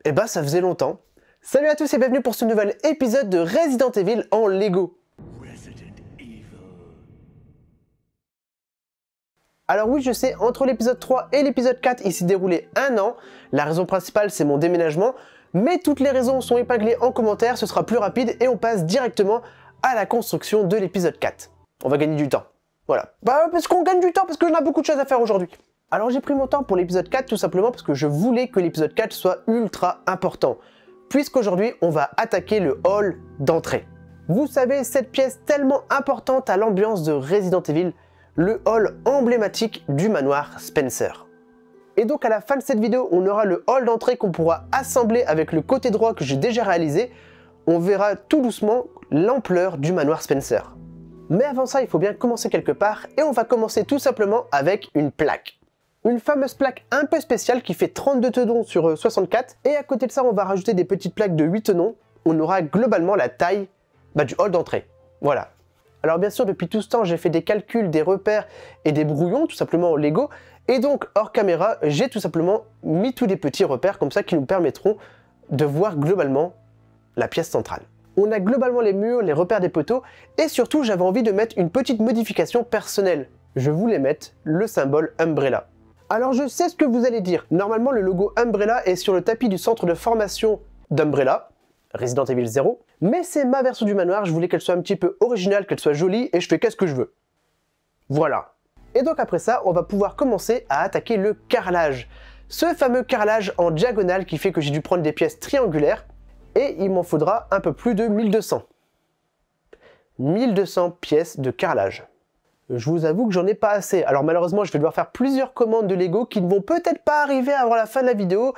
Eh ben ça faisait longtemps. Salut à tous et bienvenue pour ce nouvel épisode de Resident Evil en Lego. Alors oui, je sais, entre l'épisode 3 et l'épisode 4, il s'est déroulé un an. La raison principale, c'est mon déménagement. Mais toutes les raisons sont épinglées en commentaire, ce sera plus rapide et on passe directement à la construction de l'épisode 4. On va gagner du temps. Voilà. Bah parce qu'on gagne du temps, parce qu'on a beaucoup de choses à faire aujourd'hui. Alors j'ai pris mon temps pour l'épisode 4 tout simplement parce que je voulais que l'épisode 4 soit ultra important. Puisqu'aujourd'hui, on va attaquer le hall d'entrée. Vous savez, cette pièce tellement importante à l'ambiance de Resident Evil, le hall emblématique du manoir Spencer. Et donc à la fin de cette vidéo, on aura le hall d'entrée qu'on pourra assembler avec le côté droit que j'ai déjà réalisé. On verra tout doucement l'ampleur du manoir Spencer. Mais avant ça, il faut bien commencer quelque part et on va commencer tout simplement avec une plaque. Une fameuse plaque un peu spéciale qui fait 32 tenons sur 64. Et à côté de ça, on va rajouter des petites plaques de 8 tenons. On aura globalement la taille du hall d'entrée. Voilà. Alors bien sûr, depuis tout ce temps, j'ai fait des calculs, des repères et des brouillons, tout simplement en Lego. Et donc, hors caméra, j'ai tout simplement mis tous des petits repères comme ça qui nous permettront de voir globalement la pièce centrale. On a globalement les murs, les repères des poteaux. Et surtout, j'avais envie de mettre une petite modification personnelle. Je voulais mettre le symbole Umbrella. Alors je sais ce que vous allez dire, normalement le logo Umbrella est sur le tapis du centre de formation d'Umbrella, Resident Evil 0, mais c'est ma version du manoir, je voulais qu'elle soit un petit peu originale, qu'elle soit jolie, et je fais qu'est-ce que je veux. Voilà. Et donc après ça, on va pouvoir commencer à attaquer le carrelage. Ce fameux carrelage en diagonale qui fait que j'ai dû prendre des pièces triangulaires, et il m'en faudra un peu plus de 1200. 1200 pièces de carrelage. Je vous avoue que j'en ai pas assez. Alors malheureusement, je vais devoir faire plusieurs commandes de Lego qui ne vont peut-être pas arriver avant la fin de la vidéo.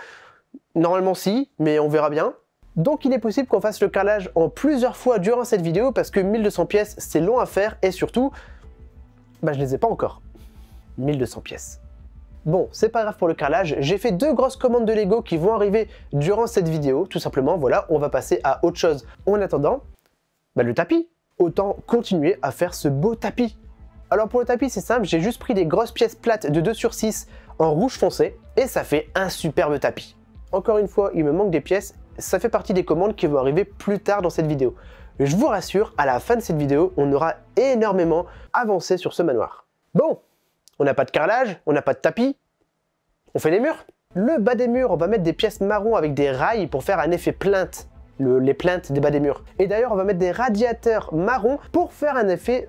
Normalement si, mais on verra bien. Donc il est possible qu'on fasse le carrelage en plusieurs fois durant cette vidéo parce que 1200 pièces, c'est long à faire et surtout, je les ai pas encore. 1200 pièces. Bon, c'est pas grave pour le carrelage. J'ai fait 2 grosses commandes de Lego qui vont arriver durant cette vidéo. Tout simplement, voilà, on va passer à autre chose. En attendant, le tapis. Autant continuer à faire ce beau tapis. Alors pour le tapis c'est simple, j'ai juste pris des grosses pièces plates de 2/6 en rouge foncé et ça fait un superbe tapis. Encore une fois, il me manque des pièces, ça fait partie des commandes qui vont arriver plus tard dans cette vidéo. Je vous rassure, à la fin de cette vidéo, on aura énormément avancé sur ce manoir. Bon, on n'a pas de carrelage, on n'a pas de tapis, on fait les murs. Le bas des murs, on va mettre des pièces marron avec des rails pour faire un effet plinthe. Les plinthes des bas des murs. Et d'ailleurs, on va mettre des radiateurs marron pour faire un effet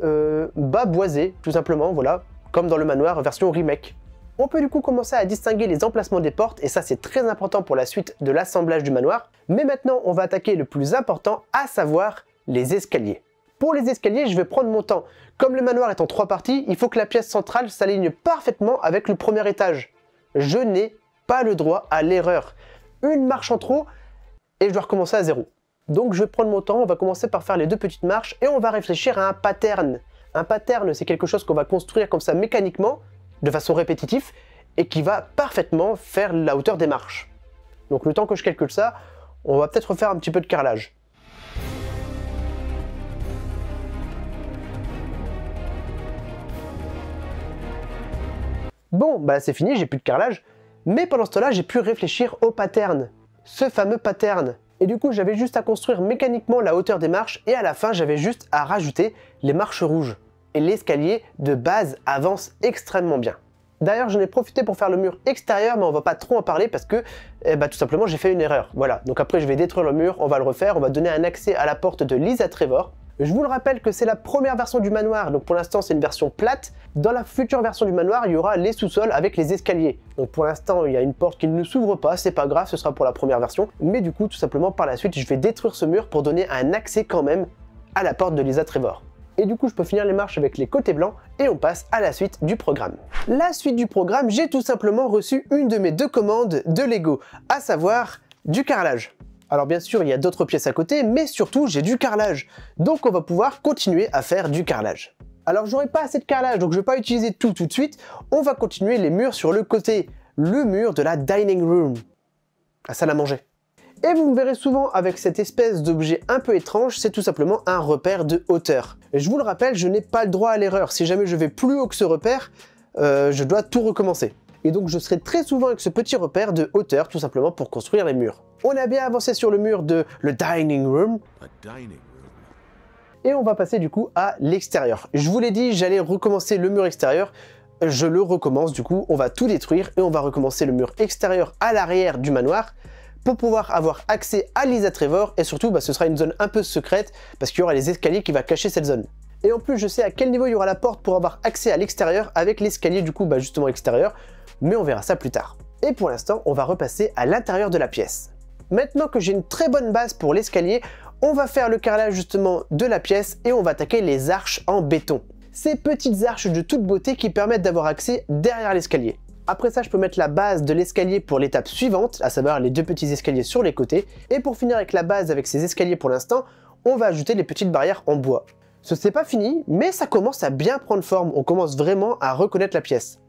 bas boisé, tout simplement, voilà, comme dans le manoir version remake. On peut du coup commencer à distinguer les emplacements des portes, et ça c'est très important pour la suite de l'assemblage du manoir. Mais maintenant, on va attaquer le plus important, à savoir les escaliers. Pour les escaliers, je vais prendre mon temps. Comme le manoir est en 3 parties, il faut que la pièce centrale s'aligne parfaitement avec le premier étage. Je n'ai pas le droit à l'erreur. Une marche en trop, et je dois recommencer à 0. Donc je vais prendre mon temps, on va commencer par faire les 2 petites marches et on va réfléchir à un pattern. Un pattern, c'est quelque chose qu'on va construire comme ça mécaniquement, de façon répétitive, et qui va parfaitement faire la hauteur des marches. Donc le temps que je calcule ça, on va peut-être refaire un petit peu de carrelage. Bon, c'est fini, j'ai plus de carrelage, mais pendant ce temps-là, j'ai pu réfléchir au pattern. Ce fameux pattern. Et du coup, j'avais juste à construire mécaniquement la hauteur des marches et à la fin, j'avais juste à rajouter les marches rouges. Et l'escalier de base avance extrêmement bien. D'ailleurs, j'en ai profité pour faire le mur extérieur, mais on va pas trop en parler parce que, tout simplement, j'ai fait une erreur. Voilà, donc après, je vais détruire le mur, on va le refaire, on va donner un accès à la porte de Lisa Trevor. Je vous le rappelle que c'est la première version du manoir, donc pour l'instant c'est une version plate. Dans la future version du manoir, il y aura les sous-sols avec les escaliers. Donc pour l'instant, il y a une porte qui ne s'ouvre pas, c'est pas grave, ce sera pour la première version. Mais du coup, tout simplement, par la suite, je vais détruire ce mur pour donner un accès quand même à la porte de Lisa Trevor. Et du coup, je peux finir les marches avec les côtés blancs et on passe à la suite du programme. La suite du programme, j'ai tout simplement reçu une de mes 2 commandes de Lego, à savoir du carrelage. Alors bien sûr, il y a d'autres pièces à côté, mais surtout, j'ai du carrelage. Donc on va pouvoir continuer à faire du carrelage. Alors j'aurai pas assez de carrelage, donc je vais pas utiliser tout de suite. On va continuer les murs sur le côté. Le mur de la dining room. La salle à manger. Et vous me verrez souvent avec cette espèce d'objet un peu étrange, c'est tout simplement un repère de hauteur. Et je vous le rappelle, je n'ai pas le droit à l'erreur. Si jamais je vais plus haut que ce repère, je dois tout recommencer. et donc je serai très souvent avec ce petit repère de hauteur tout simplement pour construire les murs. On a bien avancé sur le mur de le dining room. Et on va passer du coup à l'extérieur. Je vous l'ai dit, j'allais recommencer le mur extérieur. Je le recommence du coup, on va tout détruire et on va recommencer le mur extérieur à l'arrière du manoir pour pouvoir avoir accès à Lisa Trevor et surtout ce sera une zone un peu secrète parce qu'il y aura les escaliers qui va cacher cette zone. Et en plus je sais à quel niveau il y aura la porte pour avoir accès à l'extérieur avec l'escalier du coup justement extérieur, mais on verra ça plus tard. Et pour l'instant on va repasser à l'intérieur de la pièce. Maintenant que j'ai une très bonne base pour l'escalier, on va faire le carrelage justement de la pièce et on va attaquer les arches en béton. Ces petites arches de toute beauté qui permettent d'avoir accès derrière l'escalier. Après ça, je peux mettre la base de l'escalier pour l'étape suivante, à savoir les deux petits escaliers sur les côtés. Et pour finir avec la base avec ces escaliers pour l'instant, on va ajouter les petites barrières en bois. Ce n'est pas fini, mais ça commence à bien prendre forme, on commence vraiment à reconnaître la pièce.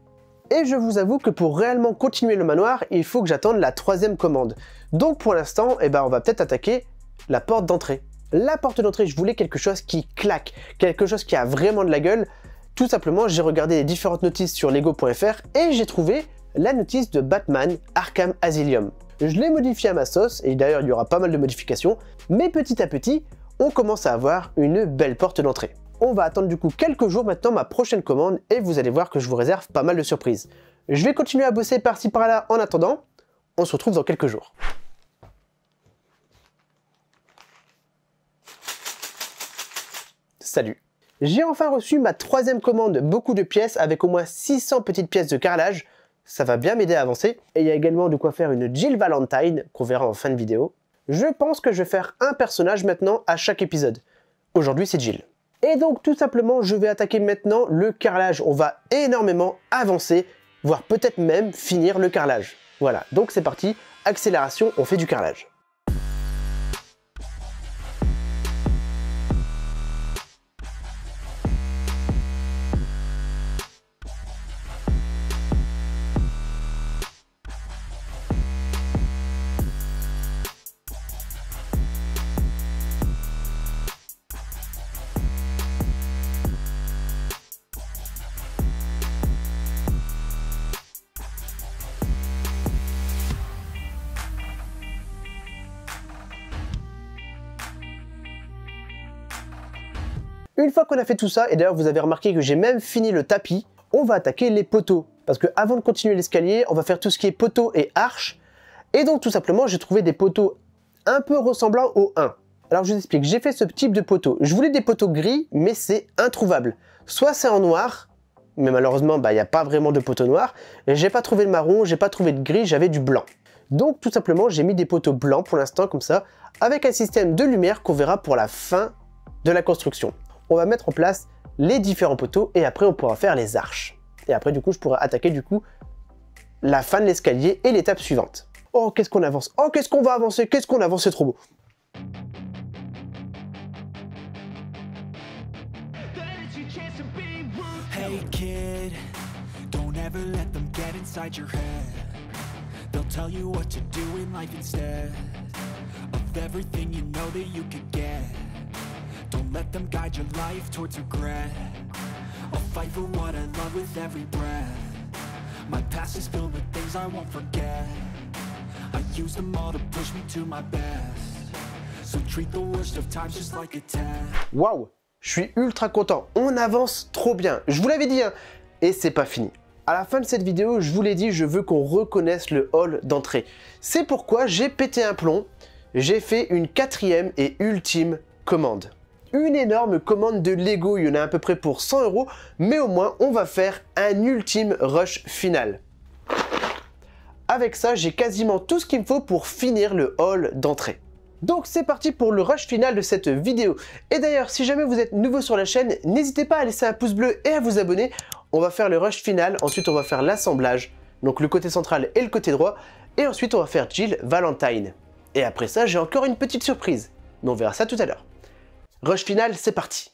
Et je vous avoue que pour réellement continuer le manoir, il faut que j'attende la troisième commande. Donc pour l'instant, on va peut-être attaquer la porte d'entrée. La porte d'entrée, je voulais quelque chose qui claque, quelque chose qui a vraiment de la gueule. Tout simplement, j'ai regardé les différentes notices sur lego.fr et j'ai trouvé la notice de Batman Arkham Asylum. Je l'ai modifié à ma sauce et d'ailleurs il y aura pas mal de modifications, mais petit à petit, on commence à avoir une belle porte d'entrée. On va attendre du coup quelques jours maintenant ma prochaine commande et vous allez voir que je vous réserve pas mal de surprises. Je vais continuer à bosser par-ci par-là en attendant. On se retrouve dans quelques jours. Salut! J'ai enfin reçu ma troisième commande, beaucoup de pièces avec au moins 600 petites pièces de carrelage. Ça va bien m'aider à avancer. Et il y a également de quoi faire une Jill Valentine qu'on verra en fin de vidéo. Je pense que je vais faire un personnage maintenant à chaque épisode. Aujourd'hui c'est Jill. Et donc tout simplement je vais attaquer maintenant le carrelage. On va énormément avancer, voire peut-être même finir le carrelage. Voilà, donc c'est parti, accélération, on fait du carrelage. Une fois qu'on a fait tout ça, et d'ailleurs vous avez remarqué que j'ai même fini le tapis, on va attaquer les poteaux. Parce que avant de continuer l'escalier, on va faire tout ce qui est poteaux et arches. Et donc tout simplement, j'ai trouvé des poteaux un peu ressemblants au 1. Alors je vous explique, j'ai fait ce type de poteau. Je voulais des poteaux gris, mais c'est introuvable. Soit c'est en noir, mais malheureusement, il n'y a pas vraiment de poteau noir. Et j'ai pas trouvé de marron, j'ai pas trouvé de gris, j'avais du blanc. Donc tout simplement, j'ai mis des poteaux blancs pour l'instant, comme ça, avec un système de lumière qu'on verra pour la fin de la construction. On va mettre en place les différents poteaux et après on pourra faire les arches. Et après du coup je pourrai attaquer du coup la fin de l'escalier et l'étape suivante. Oh qu'est-ce qu'on avance, oh qu'est-ce qu'on va avancer, qu'est-ce qu'on avance, c'est trop beau. Hey kid, don't ever let them get inside your head. They'll tell you what to do in life instead of everything you know that you could get. Don't let them guide your life towards regret. I'll fight for what I love with every breath. My past is filled with things I won't forget. I use them all to push me to my best. So treat the worst of times just like a test. Waouh, je suis ultra content. On avance trop bien. Je vous l'avais dit, hein. Et c'est pas fini. À la fin de cette vidéo, je vous l'ai dit, je veux qu'on reconnaisse le hall d'entrée. C'est pourquoi j'ai pété un plomb. J'ai fait une 4e et ultime commande. Une énorme commande de Lego, il y en a à peu près pour 100 €, mais au moins on va faire un ultime rush final. Avec ça, j'ai quasiment tout ce qu'il me faut pour finir le hall d'entrée. Donc c'est parti pour le rush final de cette vidéo. Et d'ailleurs, si jamais vous êtes nouveau sur la chaîne, n'hésitez pas à laisser un pouce bleu et à vous abonner. On va faire le rush final, ensuite on va faire l'assemblage, donc le côté central et le côté droit, et ensuite on va faire Jill Valentine. Et après ça, j'ai encore une petite surprise, mais on verra ça tout à l'heure. Rush final, c'est parti.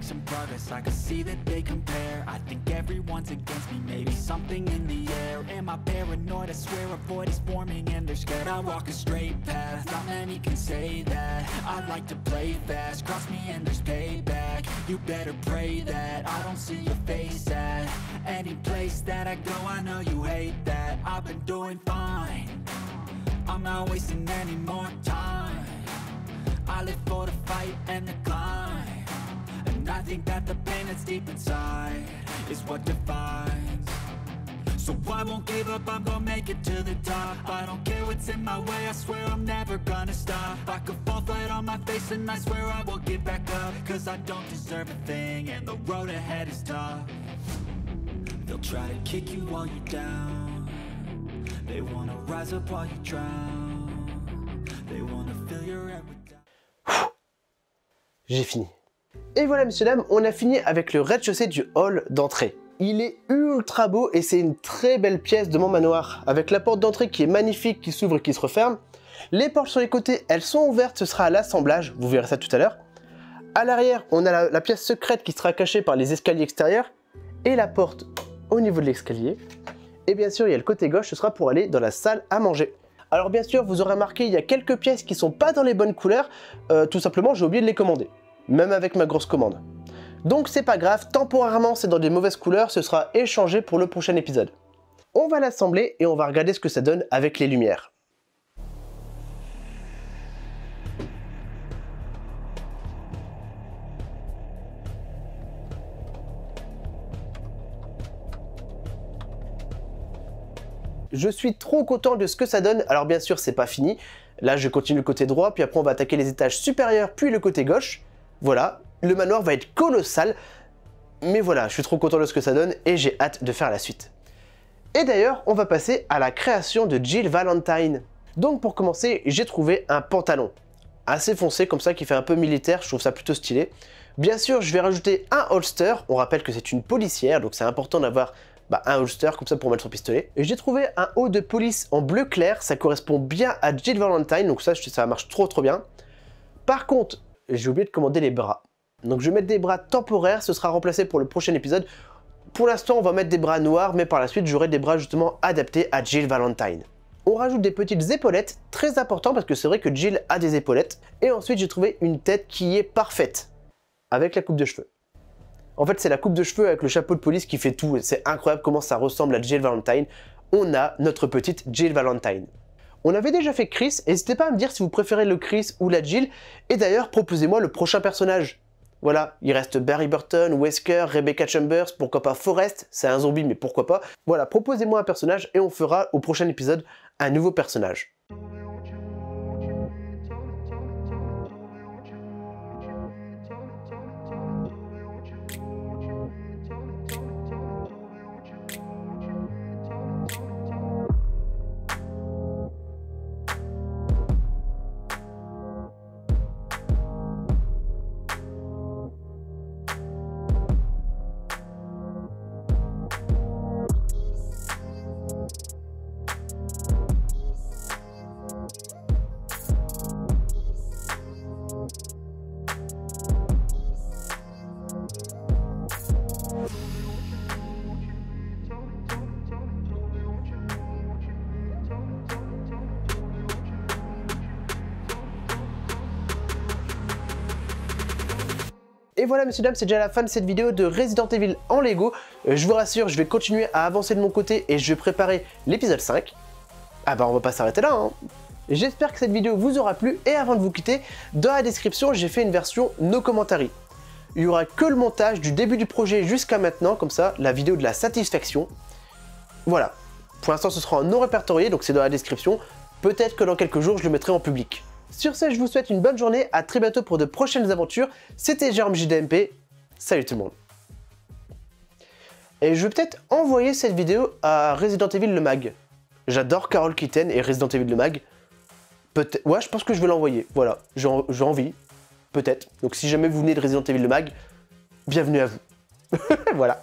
make some progress, I can see that they compare. I think everyone's against me, maybe something in the air. Am I paranoid? I swear a void is forming and they're scared. I walk a straight path, not many can say that. I like to play fast, cross me and there's payback. You better pray that I don't see your face at any place that I go. I know you hate that. I've been doing fine, I'm not wasting any more time. I live for the fight and the climb, and I think that the pain that's deep inside is what defines. So I won't give up, I'm gonna make it to the top. I don't care what's in my way, I swear I'm never gonna stop. I could fall flat on my face and I swear I will get back up, cause I don't deserve a thing and the road ahead is tough. They'll try to kick you while you're down, they wanna rise up while you drown, they wanna fill your head with doubt. J'ai fini. Et voilà messieurs dames, on a fini avec le rez-de-chaussée du hall d'entrée. Il est ultra beau et c'est une très belle pièce de mon manoir, avec la porte d'entrée qui est magnifique, qui s'ouvre et qui se referme. Les portes sur les côtés, elles sont ouvertes, ce sera à l'assemblage, vous verrez ça tout à l'heure. À l'arrière, on a la pièce secrète qui sera cachée par les escaliers extérieurs et la porte au niveau de l'escalier. Et bien sûr, il y a le côté gauche, ce sera pour aller dans la salle à manger. Alors bien sûr, vous aurez remarqué, il y a quelques pièces qui sont pas dans les bonnes couleurs, tout simplement j'ai oublié de les commander, même avec ma grosse commande. Donc c'est pas grave, temporairement c'est dans des mauvaises couleurs, ce sera échangé pour le prochain épisode. On va l'assembler et on va regarder ce que ça donne avec les lumières. Je suis trop content de ce que ça donne. Alors bien sûr c'est pas fini, là je continue le côté droit, puis après on va attaquer les étages supérieurs, puis le côté gauche. Voilà, le manoir va être colossal, mais voilà, je suis trop content de ce que ça donne et j'ai hâte de faire la suite. Et d'ailleurs, on va passer à la création de Jill Valentine. Donc pour commencer, j'ai trouvé un pantalon assez foncé comme ça qui fait un peu militaire, je trouve ça plutôt stylé. Bien sûr, je vais rajouter un holster, on rappelle que c'est une policière, donc c'est important d'avoir un holster comme ça pour mettre son pistolet. Et j'ai trouvé un haut de police en bleu clair, ça correspond bien à Jill Valentine, donc ça marche trop bien. Par contre, j'ai oublié de commander les bras. Donc je vais mettre des bras temporaires, ce sera remplacé pour le prochain épisode. Pour l'instant, on va mettre des bras noirs, mais par la suite, j'aurai des bras justement adaptés à Jill Valentine. On rajoute des petites épaulettes, très important parce que c'est vrai que Jill a des épaulettes. Et ensuite, j'ai trouvé une tête qui est parfaite, avec la coupe de cheveux. En fait, c'est la coupe de cheveux avec le chapeau de police qui fait tout. C'est incroyable comment ça ressemble à Jill Valentine. On a notre petite Jill Valentine. On avait déjà fait Chris, n'hésitez pas à me dire si vous préférez le Chris ou la Jill. Et d'ailleurs, proposez-moi le prochain personnage. Voilà, il reste Barry Burton, Wesker, Rebecca Chambers, pourquoi pas Forrest, c'est un zombie mais pourquoi pas. Voilà, proposez-moi un personnage et on fera au prochain épisode un nouveau personnage. Et voilà messieurs dames, c'est déjà la fin de cette vidéo de Resident Evil en Lego. Je vous rassure, je vais continuer à avancer de mon côté et je vais préparer l'épisode 5. Ah bah on va pas s'arrêter là hein. J'espère que cette vidéo vous aura plu et avant de vous quitter, dans la description j'ai fait une version no commentary. Il y aura que le montage du début du projet jusqu'à maintenant, comme ça, la vidéo de la satisfaction. Voilà. Pour l'instant ce sera en non répertorié, donc c'est dans la description. Peut-être que dans quelques jours je le mettrai en public. Sur ce, je vous souhaite une bonne journée, à très bientôt pour de prochaines aventures. C'était Jérôme JDMP, salut tout le monde. Et je vais peut-être envoyer cette vidéo à Resident Evil le mag. J'adore Carol Kitten et Resident Evil le mag. Peut-être, ouais, je pense que je vais l'envoyer, voilà, j'ai envie, peut-être. Donc si jamais vous venez de Resident Evil le mag, bienvenue à vous. Voilà.